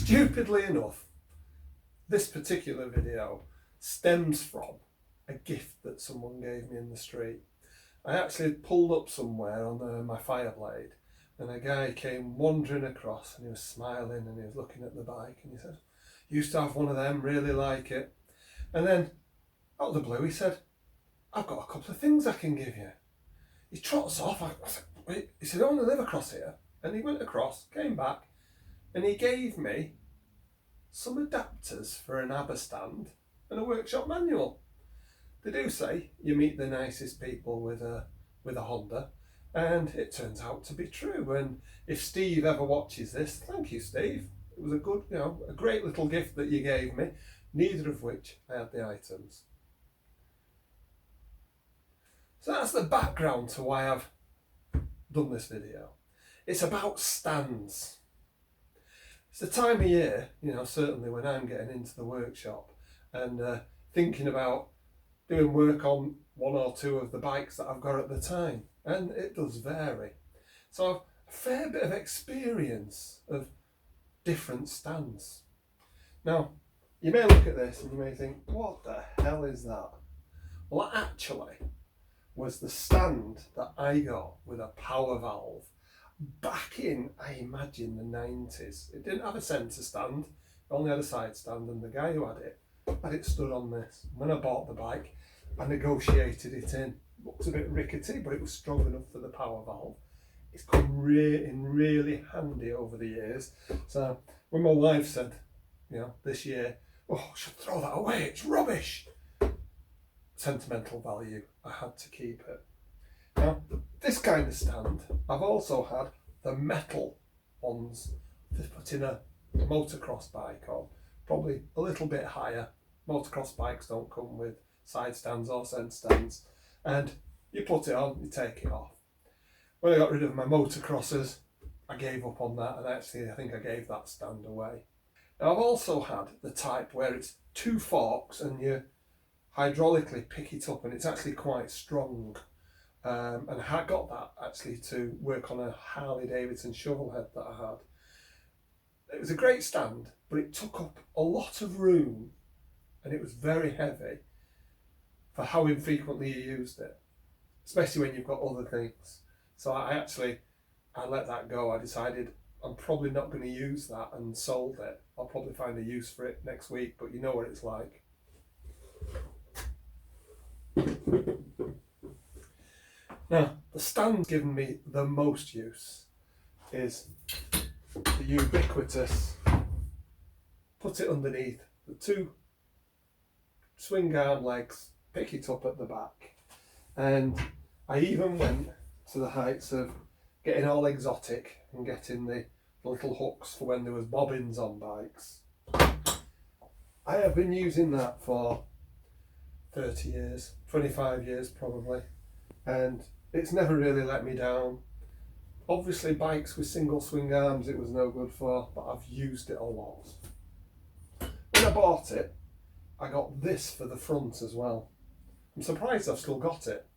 Stupidly enough, this particular video stems from a gift that someone gave me in the street. I actually pulled up somewhere on my Fireblade, and a guy came wandering across, and he was smiling and he was looking at the bike, and he said, "Used to have one of them, really like it." And then out of the blue he said, "I've got a couple of things I can give you." He trots off. I said, "Wait," he said, "I only live across here." And he went across, came back, and he gave me some adapters for an ABBA stand and a workshop manual. They do say you meet the nicest people with a Honda, and it turns out to be true. And if Steve ever watches this, thank you, Steve. It was a good, a great little gift that you gave me, neither of which I had the items. So that's the background to why I've done this video. It's about stands. It's the time of year, certainly when I'm getting into the workshop and thinking about doing work on one or two of the bikes that I've got at the time. And it does vary. So I've a fair bit of experience of different stands. Now, you may look at this and you may think, what the hell is that? Well, that actually was the stand that I got with a power valve back in, I imagine, the 90s. It didn't have a centre stand, it only had a side stand, and the guy who had it stood on this. When I bought the bike, I negotiated it in. It looked a bit rickety, but it was strong enough for the power valve. It's come in really handy over the years. So when my wife said, this year, "Oh, I should throw that away, it's rubbish," sentimental value, I had to keep it. Now, this kind of stand, I've also had the metal ones to put in a motocross bike on, probably a little bit higher. Motocross bikes don't come with side stands or centre stands, and you put it on, you take it off. When I got rid of my motocrossers, I gave up on that, and actually I think I gave that stand away. Now, I've also had the type where it's two forks and you hydraulically pick it up, and it's actually quite strong. And I got that actually to work on a Harley Davidson shovel head that I had. It was a great stand, but it took up a lot of room and it was very heavy for how infrequently you used it, especially when you've got other things. So I let that go. I decided I'm probably not going to use that and sold it. I'll probably find a use for it next week, but you know what it's like. Now, the stand given me the most use is the ubiquitous, put it underneath the two swing arm legs, pick it up at the back. And I even went to the heights of getting all exotic and getting the little hooks for when there was bobbins on bikes. I have been using that for 30 years, 25 years probably, and it's never really let me down. Obviously bikes with single swing arms it was no good for, but I've used it a lot. When I bought it, I got this for the front as well. I'm surprised I've still got it.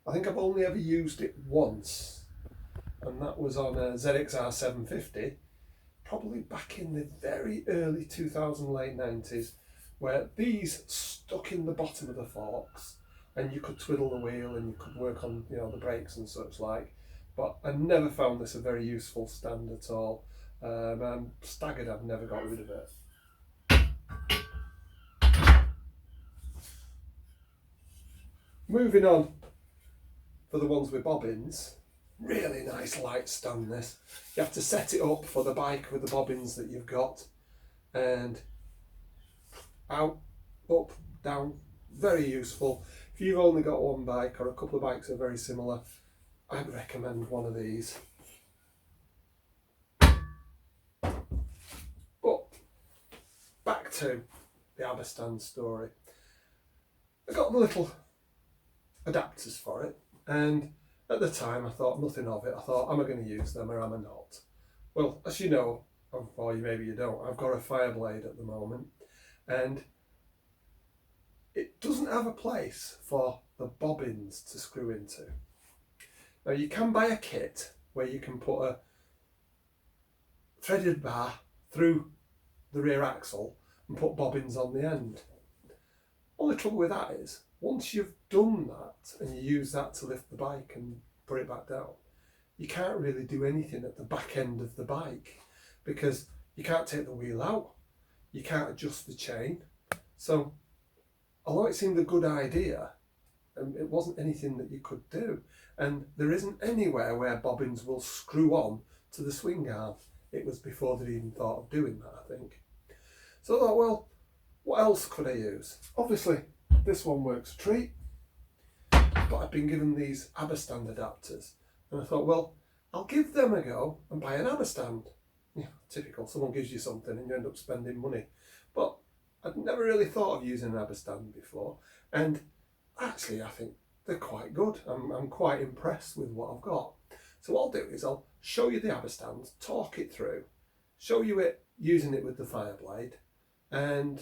I think I've only ever used it once, and that was on a ZXR 750, probably back in the very early 2000s, late 90s, where these stuck in the bottom of the forks and you could twiddle the wheel and you could work on the brakes and such like. But I never found this a very useful stand at all. I'm staggered I've never got rid of it. Moving on, for the ones with bobbins, really nice light stand this. You have to set it up for the bike with the bobbins that you've got, and out, up, down, very useful. If you've only got one bike or a couple of bikes that are very similar, I'd recommend one of these. But back to the ABBA stand story. I got the little adapters for it, and at the time I thought nothing of it. I thought, am I going to use them or am I not? Well, as you know, or maybe you don't, I've got a Fireblade at the moment, and it doesn't have a place for the bobbins to screw into. Now you can buy a kit where you can put a threaded bar through the rear axle and put bobbins on the end. Only trouble with that is, once you've done that and you use that to lift the bike and put it back down, you can't really do anything at the back end of the bike because you can't take the wheel out, you can't adjust the chain. So although it seemed a good idea, it wasn't anything that you could do. And there isn't anywhere where bobbins will screw on to the swing arm. It was before they'd even thought of doing that, I think. So I thought, well, what else could I use? Obviously, this one works a treat, but I've been given these ABBA stand adapters. And I thought, well, I'll give them a go and buy an ABBA stand. Yeah, typical, someone gives you something and you end up spending money. But I'd never really thought of using an ABBA stand before. And actually, I think they're quite good. I'm quite impressed with what I've got. So what I'll do is I'll show you the ABBA stand, talk it through, show you it using it with the Fireblade, and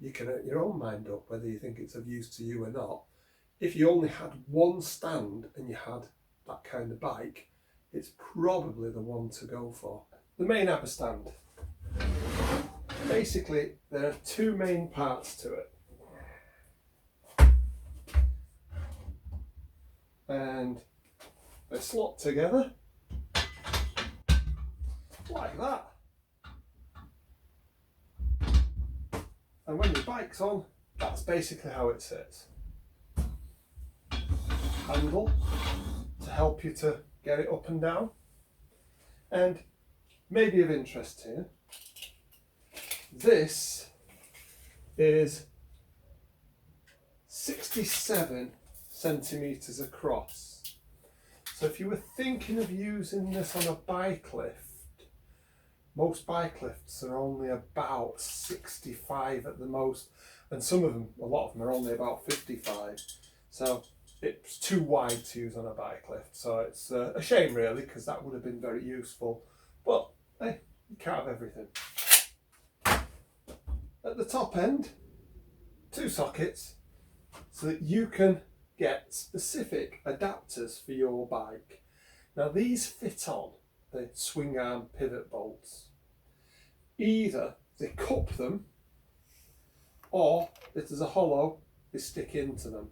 you can make your own mind up whether you think it's of use to you or not. If you only had one stand and you had that kind of bike, it's probably the one to go for. The main ABBA stand. Basically, there are two main parts to it. And they slot together like that. And when your bike's on, that's basically how it sits. Handle to help you to get it up and down. And maybe of interest to you, this is 67 centimetres across. So if you were thinking of using this on a bike lift, most bike lifts are only about 65 at the most, and some of them, a lot of them are only about 55. So it's too wide to use on a bike lift. So it's a shame really, because that would have been very useful. But hey, you can't have everything. At the top end, two sockets, so that you can get specific adapters for your bike. Now these fit on the swing arm pivot bolts. Either they cup them, or if there's a hollow, they stick into them.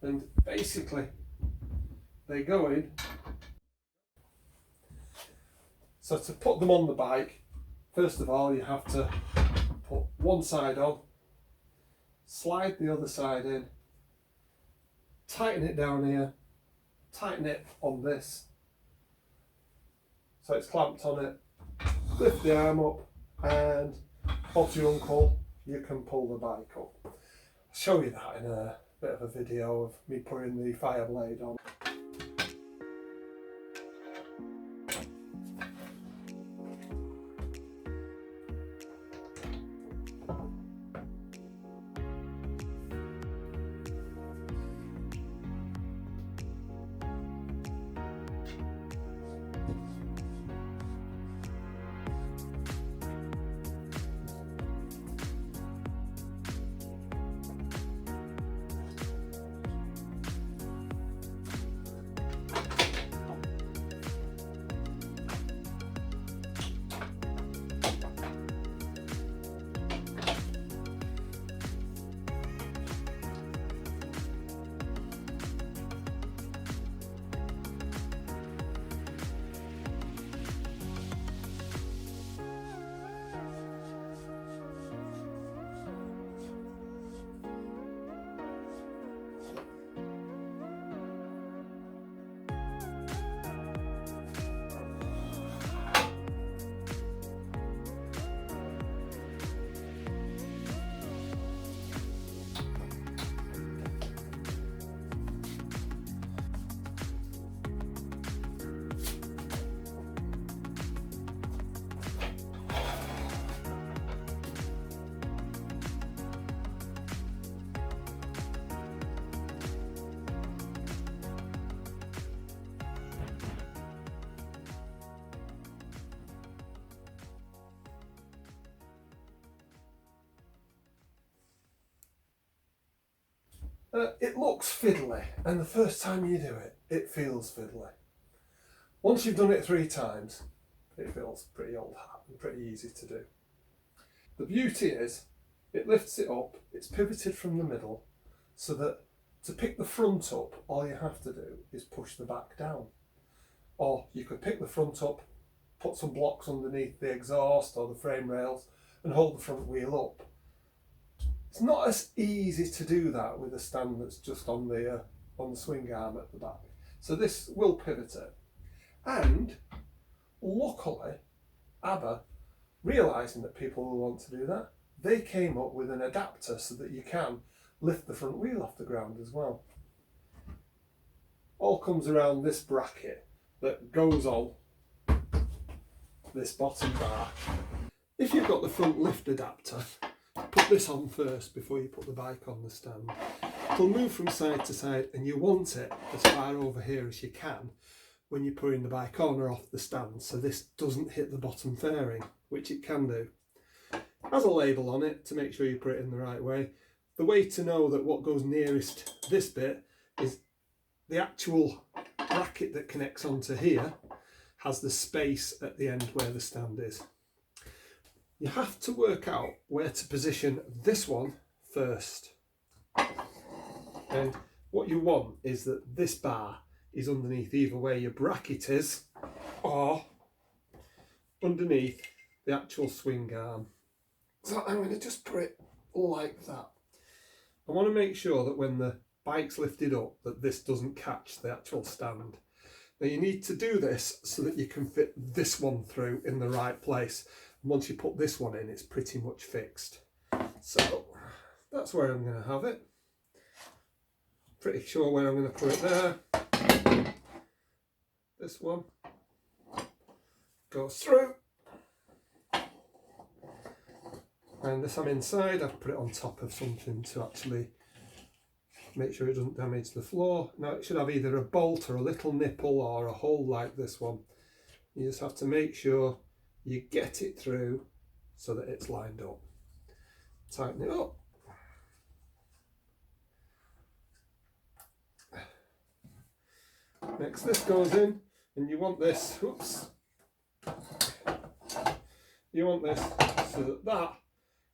And basically, they go in. So to put them on the bike, first of all, you have to put one side on, slide the other side in, tighten it down here, tighten it on this, so it's clamped on it, lift the arm up, and Bob's your uncle, you can pull the bike up. I'll show you that in a bit of a video of me putting the Fireblade on. It looks fiddly, and the first time you do it, it feels fiddly. Once you've done it 3 times, it feels pretty old hat and pretty easy to do. The beauty is it lifts it up, it's pivoted from the middle, so that to pick the front up, all you have to do is push the back down. Or you could pick the front up, put some blocks underneath the exhaust or the frame rails and hold the front wheel up. It's not as easy to do that with a stand that's just on the swing arm at the back. So this will pivot it. And luckily, ABBA, realising that people will want to do that, they came up with an adapter so that you can lift the front wheel off the ground as well. All comes around this bracket that goes on this bottom bar. If you've got the front lift adapter, put this on first before you put the bike on the stand. It'll move from side to side and you want it as far over here as you can when you're putting the bike on or off the stand, so this doesn't hit the bottom fairing, which it can do. It has a label on it to make sure you put it in the right way. The way to know that what goes nearest this bit is the actual bracket that connects onto here has the space at the end where the stand is. You have to work out where to position this one first. And what you want is that this bar is underneath either where your bracket is or underneath the actual swing arm. So I'm going to just put it like that. I want to make sure that when the bike's lifted up that this doesn't catch the actual stand. Now you need to do this so that you can fit this one through in the right place. And once you put this one in, it's pretty much fixed. So that's where I'm going to have it. Pretty sure where I'm going to put it there. This one goes through. And this I'm inside, I've put it on top of something to actually make sure it doesn't damage the floor. Now it should have either a bolt or a little nipple or a hole like this one. You just have to make sure you get it through so that it's lined up. Tighten it up. Next this goes in and you want this, oops, you want this so that that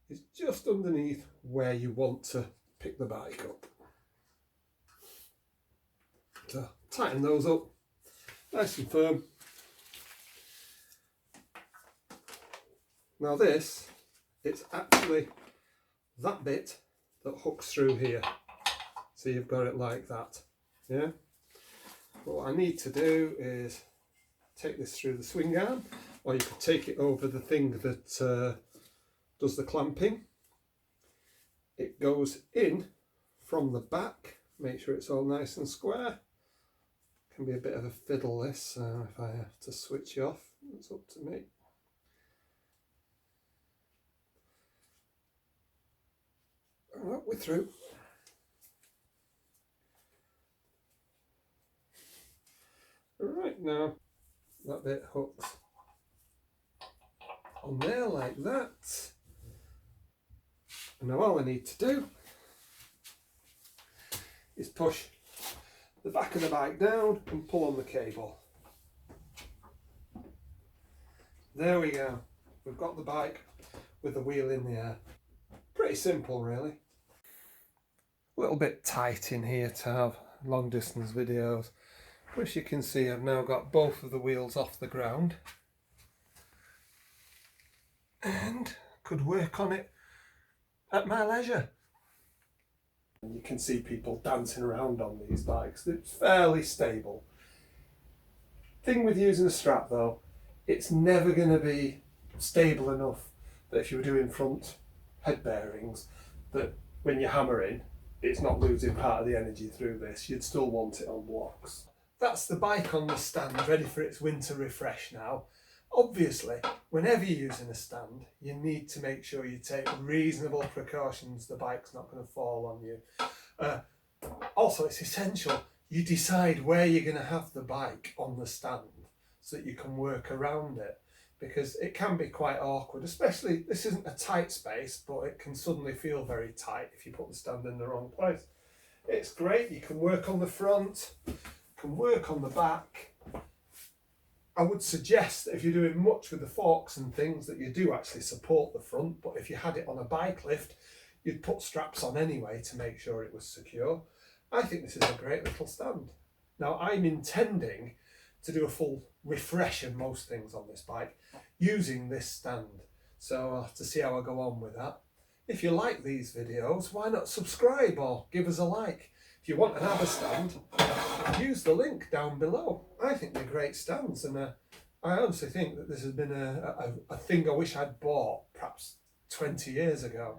is just underneath where you want to pick the bike up. So tighten those up, nice and firm. Now this, it's actually that bit that hooks through here. So you've got it like that, yeah? But what I need to do is take this through the swing arm, or you could take it over the thing that does the clamping. It goes in from the back, make sure it's all nice and square. Can be a bit of a fiddle this, if I have to switch off, it's up to me. Well, we're through. Right, now that bit hooks on there like that. And now all I need to do is push the back of the bike down and pull on the cable. There we go. We've got the bike with the wheel in the air. Pretty simple really. A little bit tight in here to have long distance videos. As you can see, I've now got both of the wheels off the ground and could work on it at my leisure. And you can see people dancing around on these bikes. It's fairly stable. Thing with using a strap though, it's never going to be stable enough that if you were doing front head bearings, that when you're hammering, it's not losing part of the energy through this. You'd still want it on blocks. That's the bike on the stand, ready for its winter refresh now. Obviously, whenever you're using a stand, you need to make sure you take reasonable precautions the bike's not going to fall on you. Also, it's essential you decide where you're going to have the bike on the stand so that you can work around it, because it can be quite awkward, especially this isn't a tight space, but it can suddenly feel very tight if you put the stand in the wrong place. It's great, you can work on the front, can work on the back, I would suggest that if you're doing much with the forks and things that you do actually support the front, but if you had it on a bike lift, you'd put straps on anyway to make sure it was secure. I think this is a great little stand. Now I'm intending to do a full refresh of most things on this bike using this stand. So I'll have to see how I go on with that. If you like these videos, why not subscribe or give us a like? If you want an ABBA stand, use the link down below. I think they're great stands, and I honestly think that this has been a thing I wish I'd bought perhaps 20 years ago.